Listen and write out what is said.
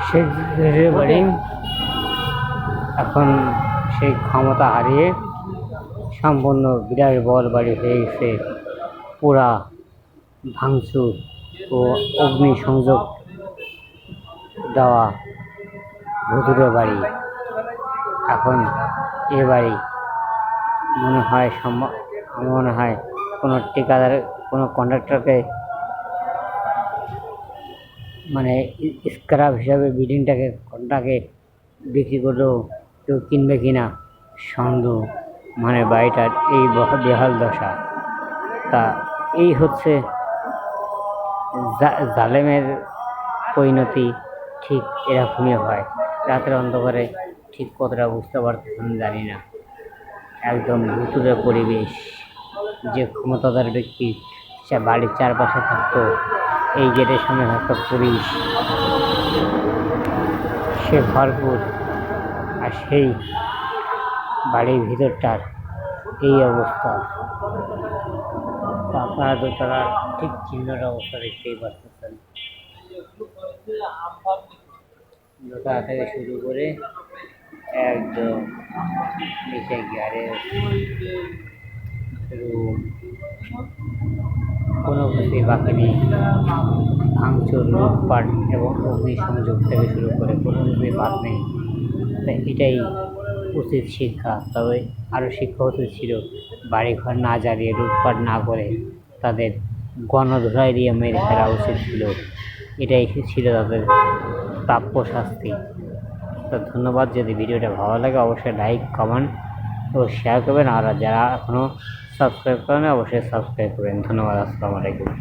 শেখ মুজিবের বাড়ি এখন সেই ক্ষমতা হারিয়ে সম্পূর্ণ বিলাসবহুল বাড়ি হয়ে গেছে। পুরা ভাঙচুর ও অগ্নিসংযোগ দেওয়া ভুতুড়ে বাড়ি। এখন এ বাড়ি মনে হয় কোনো ঠিকাদার, কোনো কন্ট্রাক্টরকে মানে স্ক্র্যাপ হিসাবে ঘরটাকে বিক্রি করলেও কেউ কিনবে কিনা সন্দেহ। মানে বাড়িটার এই বেহাল দশা। তা এই হচ্ছে জালেমের পরিণতি। ঠিক এরকমই হয়। রাতের অন্ধকারে ঠিক কতটা বুঝতে পারতেছেন জানি না। একদম ভুতুড়ে পরিবেশ। যে ক্ষমতাধর ব্যক্তি সে বাড়ির চারপাশে থাকতো, এই গেটের সামনে থাকতো পুলিশ, সে ভরপুর। আর সেই বাড়ির ভিতরটার এই অবস্থা। আপনারা দোতলার ঠিক চিহ্নর অবস্থা দেখতেই পাচ্ছেন। দোতলা থেকে শুরু করে একদম নিচে গ্যারেজ, রুম, কোনো কিছুই বাকি নেই। ভাঙচুর, লুটপাট এবং অগ্নিসংযোগ থেকে শুরু করে কোনো কিছুই বাদ নেই। তাই এটাই উচিত শিক্ষা। তবে আরও শিক্ষা উচিত ছিল বাড়িঘর না জ্বালিয়ে, লুটপাট না করে তাদের গণধোলাই দিয়ে মেরে ফেলা উচিত ছিল। এটাই ছিল তাদের প্রাপ্য শাস্তি। তো ধন্যবাদ। যদি ভিডিওটা ভালো লাগে অবশ্যই লাইক, কমেন্ট ও শেয়ার করবেন। আর যারা এখনও সাবস্ক্রাইব করেন অবশ্যই সাবস্ক্রাইব করবেন। ধন্যবাদ। আসসালামু আলাইকুম।